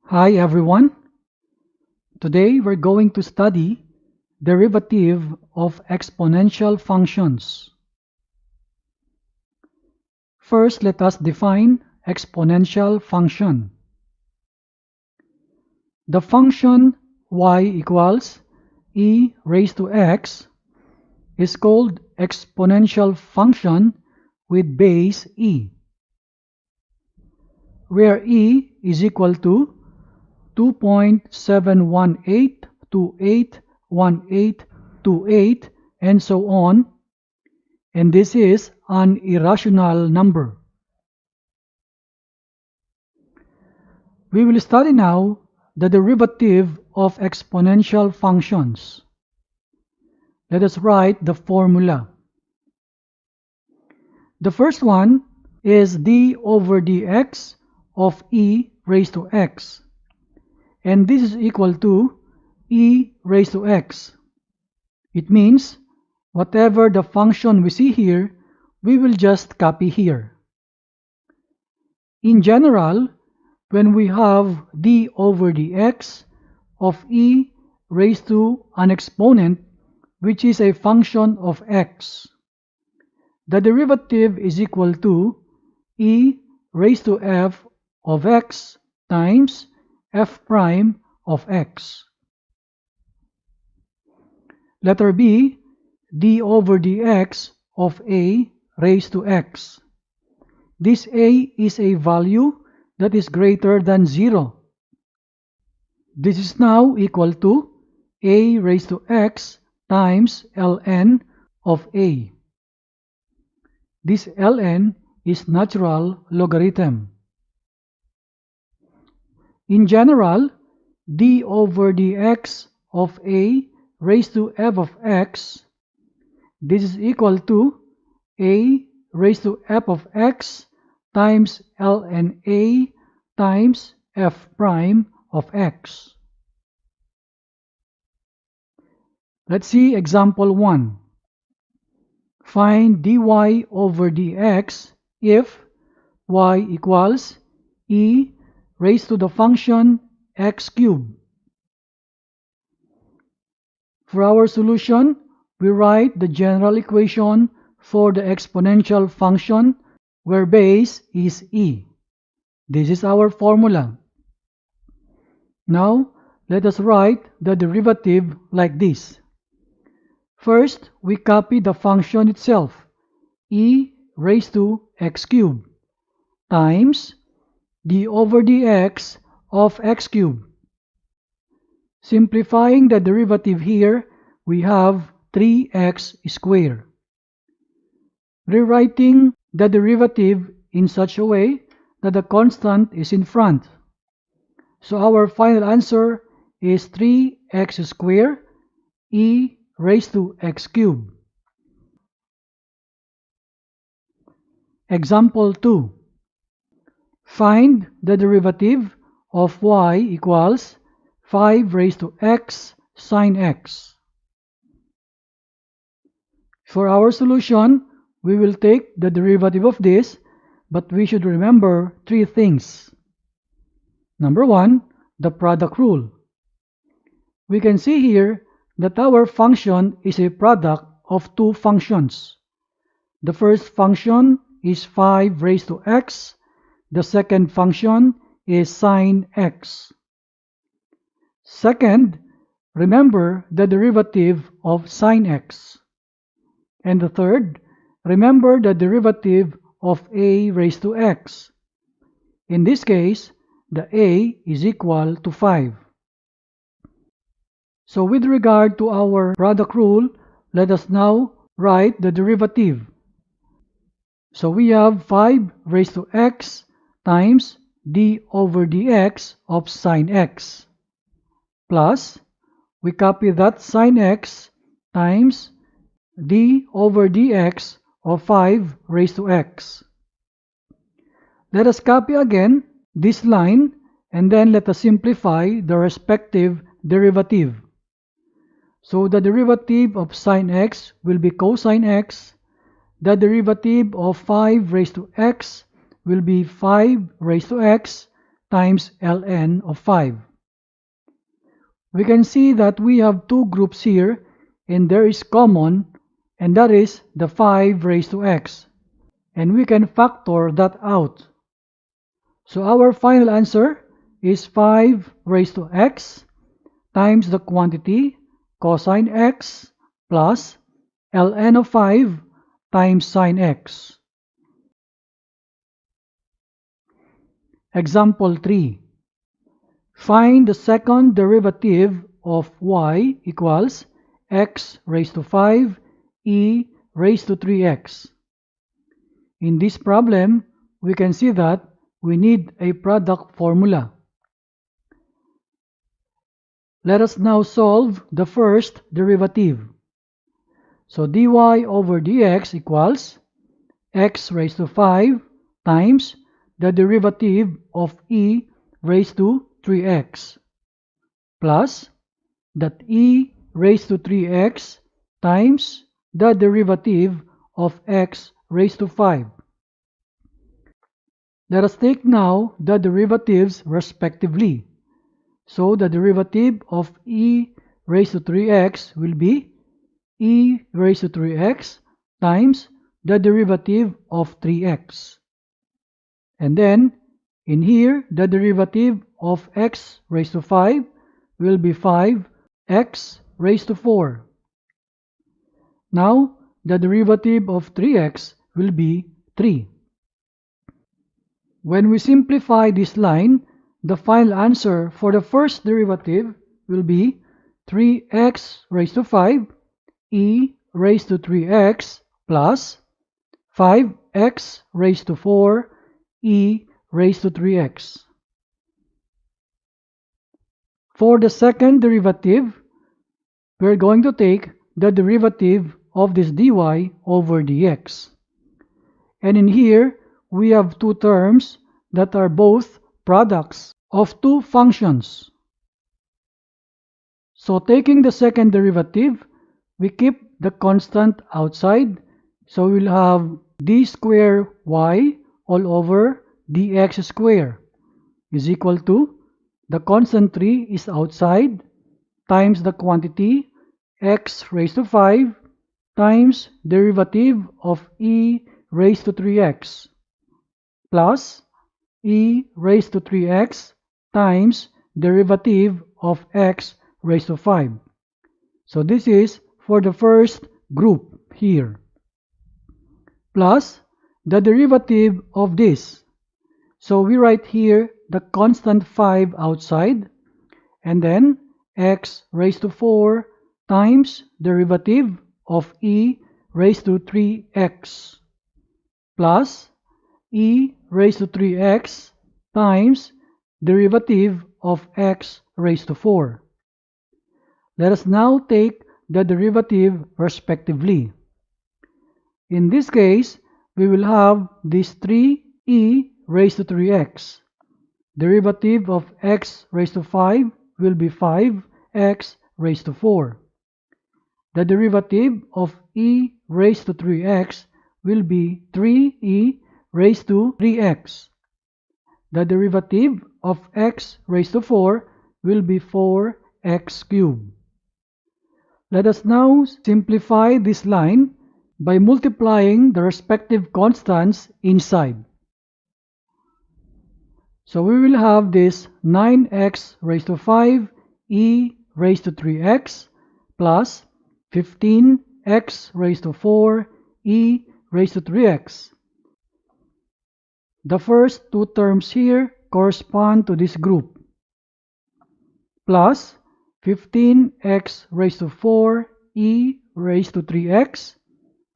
Hi everyone. Today we're going to study derivative of exponential functions. First, let us define exponential function. The function y equals e raised to x is called exponential function with base e, where e is equal to 2.718281828 and so on, and this is an irrational number. We will study now the derivative of exponential functions. Let us write the formula. The first one is d over dx of e raised to x, and this is equal to e raised to x. It means whatever the function we see here, we will just copy here. In general, when we have d over dx of e raised to an exponent which is a function of x, the derivative is equal to e raised to f of x times f prime of x. Letter B, d over dx of a raised to x. This a is a value that is greater than 0. This is now equal to a raised to x times ln of a. This ln is natural logarithm. In general, d over dx of a raised to f of x, this is equal to a raised to f of x times ln a times f prime of x. Let's see example 1. Find dy over dx if y equals e raised to the function x cubed. For our solution, we write the general equation for the exponential function where base is e. This is our formula. Now, let us write the derivative like this. First, we copy the function itself, e raised to x cubed, times d over dx of x cubed. Simplifying the derivative here, we have 3x squared. Rewriting the derivative in such a way that the constant is in front. So our final answer is 3x squared e raised to x cubed. Example 2. Find the derivative of y equals 5 raised to x sine x. For our solution, we will take the derivative of this, but we should remember 3 things. Number 1, the product rule. We can see here that our function is a product of 2 functions. The first function is 5 raised to x. The second function is sine x. Second, remember the derivative of sine x. And the third, remember the derivative of a raised to x. In this case, the a is equal to 5. So with regard to our product rule, let us now write the derivative. So we have 5 raised to x times d over dx of sine x, plus we copy that sine x times d over dx of 5 raised to x. Let us copy again this line and then let us simplify the respective derivative. So the derivative of sine x will be cosine x. The derivative of 5 raised to x will be 5 raised to x times ln of 5. We can see that we have two groups here, and there is common, and that is the 5 raised to x. And we can factor that out. So our final answer is 5 raised to x times the quantity cosine x plus ln of 5 times sine x. Example 3. Find the second derivative of y equals x raised to 5 e raised to 3x. In this problem, we can see that we need a product formula. Let us now solve the first derivative. So dy over dx equals x raised to 5 times the derivative of e raised to 3x plus that e raised to 3x times the derivative of x raised to 5. Let us take now the derivatives respectively. So the derivative of e raised to 3x will be e raised to 3x times the derivative of 3x. And then, in here, the derivative of x raised to 5 will be 5x raised to 4. Now, the derivative of 3x will be 3. When we simplify this line, the final answer for the first derivative will be 3x raised to 5 e raised to 3x plus 5x raised to 4 e raised to 3x. For the second derivative, we're going to take the derivative of this dy over dx. And in here, we have two terms that are both products of two functions. So taking the second derivative, we keep the constant outside. So we'll have d square y all over dx square is equal to the constant 3 is outside times the quantity x raised to 5 times derivative of e raised to 3x plus e raised to 3x times derivative of x raised to 5. So this is for the first group here. Plus the derivative of this. So we write here the constant 5 outside, and then x raised to 4 times derivative of e raised to 3x plus e raised to 3x times derivative of x raised to 4. Let us now take the derivative respectively. In this case, we will have this 3e raised to 3x. Derivative of x raised to 5 will be 5x raised to 4. The derivative of e raised to 3x will be 3e raised to 3x. The derivative of x raised to 4 will be 4x cubed. Let us now simplify this line by multiplying the respective constants inside. So we will have this 9x raised to 5 e raised to 3x plus 15x raised to 4 e raised to 3x. The first two terms here correspond to this group, plus 15x raised to 4 e raised to 3x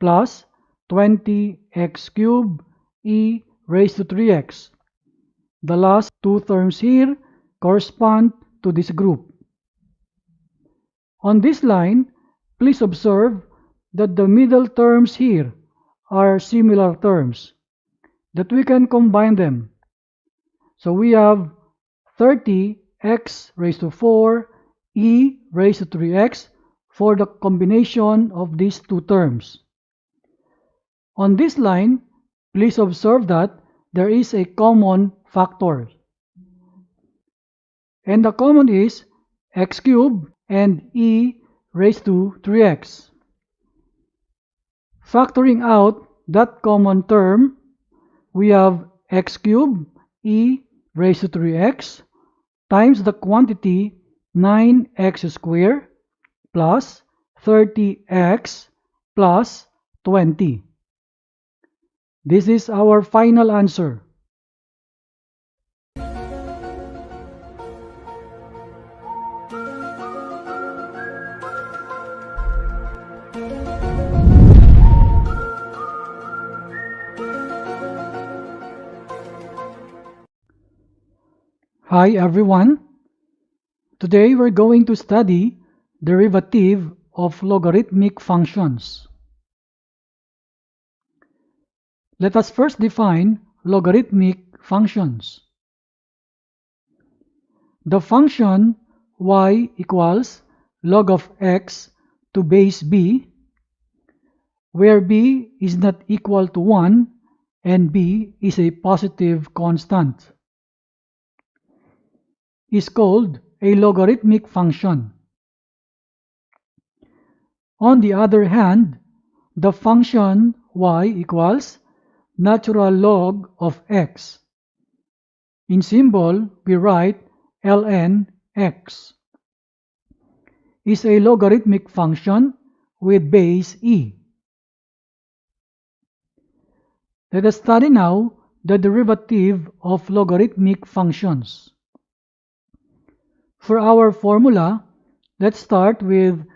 plus 20x cubed e raised to 3x. The last two terms here correspond to this group. On this line, please observe that the middle terms here are similar terms, that we can combine them. So we have 30x raised to 4 e raised to 3x for the combination of these two terms. On this line, please observe that there is a common factor. And the common is x cubed and e raised to 3x. Factoring out that common term, we have x cubed e raised to 3x times the quantity 9x squared plus 30x plus 20. This is our final answer. Hi everyone. Today we're going to study derivative of logarithmic functions. Let us first define logarithmic functions. The function y equals log of x to base b, where b is not equal to 1 and b is a positive constant, is called a logarithmic function. On the other hand, the function y equals natural log of x. In symbol, we write ln x, is a logarithmic function with base e. Let us study now the derivative of logarithmic functions. For our formula, let's start with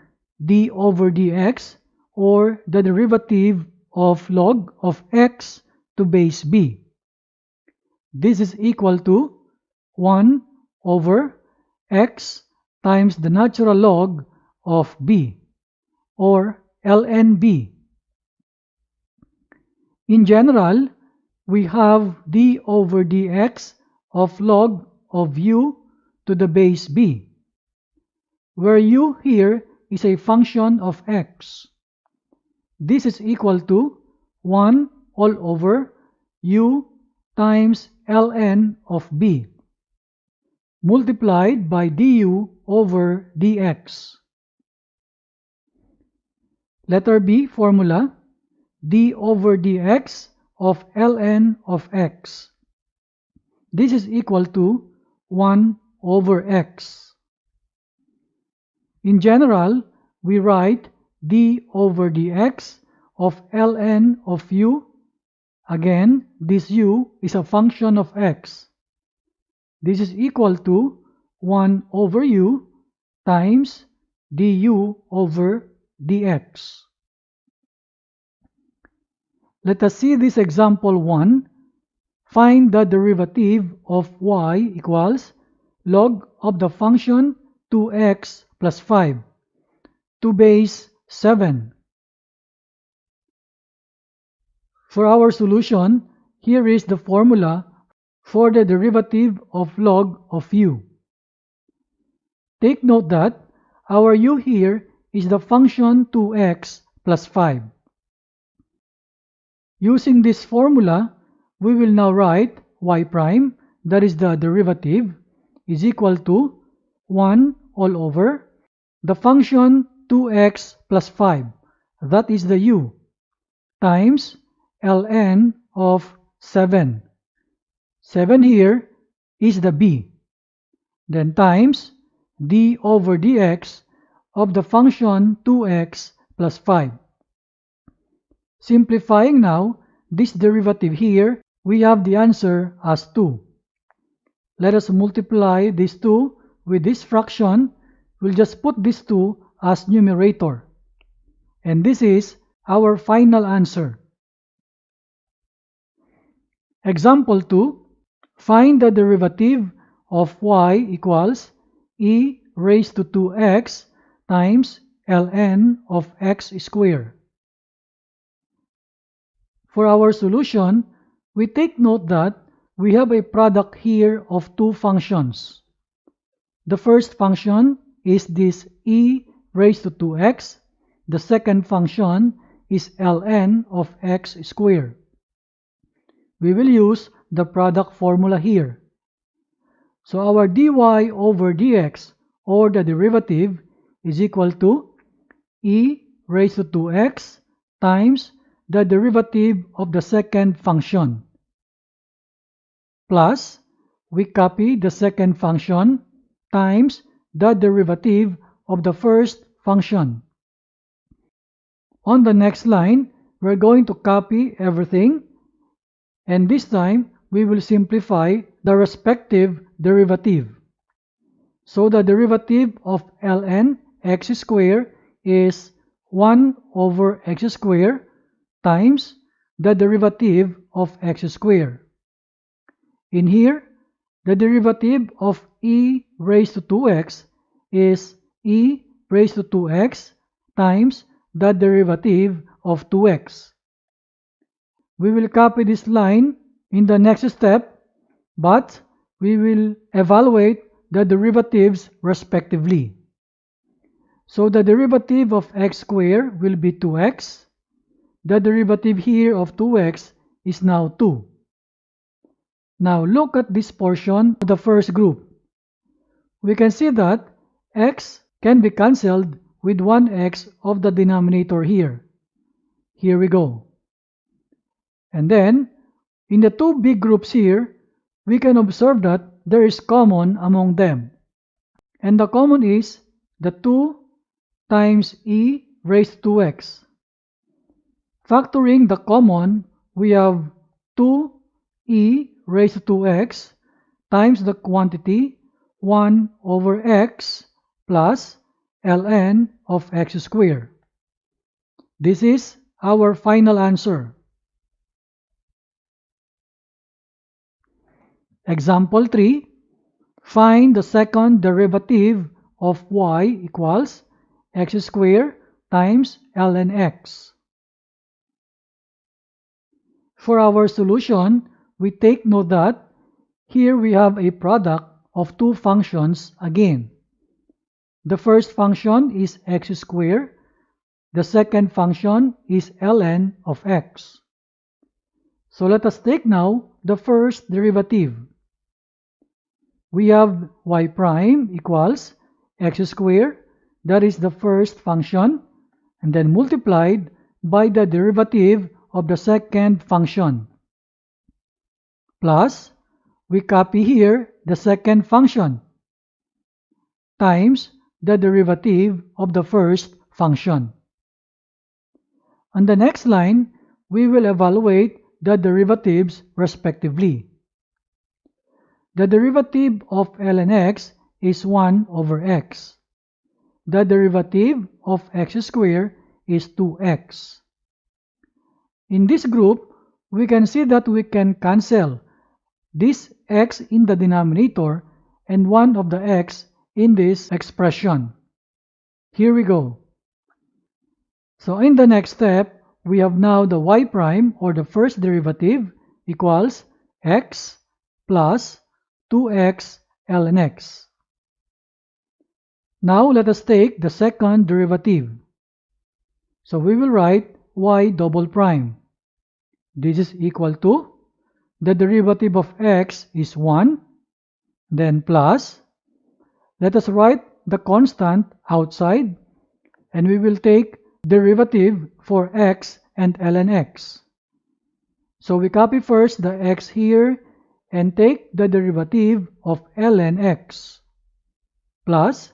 d over dx, or the derivative of log of x to base b. This is equal to 1 over x times the natural log of b, or ln b. In general, we have d over dx of log of u to the base b, where u here is a function of x. This is equal to 1 all over u times ln of b, multiplied by du over dx. Letter B formula, d over dx of ln of x. This is equal to 1 over x. In general, we write d over dx of ln of u. Again, this u is a function of x. This is equal to 1 over u times du over dx. Let us see this example 1. Find the derivative of y equals log of the function 2x plus 5 to base 7. For our solution, here is the formula for the derivative of log of u. Take note that our u here is the function 2x plus 5. Using this formula, we will now write y prime, that is the derivative, is equal to 1 all over the function 2x plus 5, that is the u, times ln of 7. 7 here is the b. Then times d over dx of the function 2x plus 5. Simplifying now this derivative here, we have the answer as 2. Let us multiply this 2 with this fraction. We'll just put this 2 as numerator. And this is our final answer. Example 2. Find the derivative of y equals e raised to 2x times ln of x squared. For our solution, we take note that we have a product here of two functions. The first function is this e raised to 2x. The second function is ln of x squared. We will use the product formula here. So our dy over dx, or the derivative, is equal to e raised to 2x times the derivative of the second function, plus we copy the second function times the derivative of the first function. On the next line, we're going to copy everything, and this time we will simplify the respective derivative. So the derivative of ln x squared is 1 over x squared times the derivative of x squared. In here, the derivative of e raised to 2x is e raised to 2x times the derivative of 2x. We will copy this line in the next step, but we will evaluate the derivatives respectively. So the derivative of x squared will be 2x. The derivative here of 2x is now 2. Now look at this portion of the first group. We can see that x can be cancelled with 1x of the denominator here. Here we go. And then, in the two big groups here, we can observe that there is common among them. And the common is the 2 times e raised to x. Factoring the common, we have 2e raised to x times the quantity 1 over x plus ln of x squared. This is our final answer. Example 3. Find the second derivative of y equals x squared times ln x. For our solution, we take note that here we have a product of two functions again. The first function is x squared. The second function is ln of x. So let us take now the first derivative. We have y prime equals x squared, that is the first function, and then multiplied by the derivative of the second function. Plus, we copy here the second function times the derivative of the first function. On the next line, we will evaluate the derivatives respectively. The derivative of ln x is 1 over x. The derivative of x squared is 2x. In this group, we can see that we can cancel this x in the denominator and one of the x in this expression. Here we go. So in the next step, we have now the y prime, or the first derivative, equals x plus 2x ln x. Now let us take the second derivative. So we will write y double prime. This is equal to, the derivative of x is 1, then plus, let us write the constant outside, and we will take derivative for x and ln x. So we copy first the x here and take the derivative of ln x. Plus,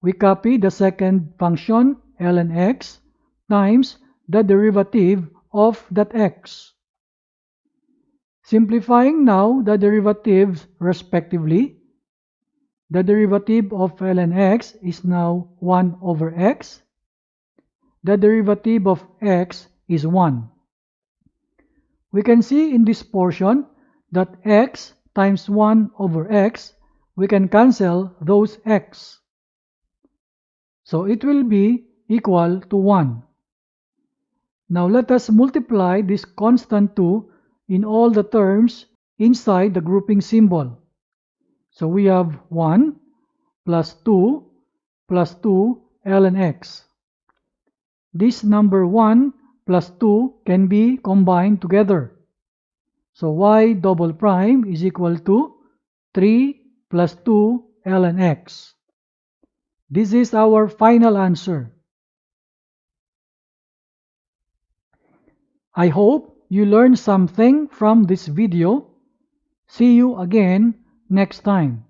we copy the second function ln x times the derivative of that x. Simplifying now the derivatives respectively, the derivative of ln x is now 1 over x. The derivative of x is 1. We can see in this portion that x times 1 over x, we can cancel those x. So it will be equal to 1. Now let us multiply this constant 2 in all the terms inside the grouping symbol. So we have 1 plus 2 plus 2 ln x. This number 1 plus 2 can be combined together. So y double prime is equal to 3 plus 2 ln x. This is our final answer. I hope you learned something from this video. See you again next time.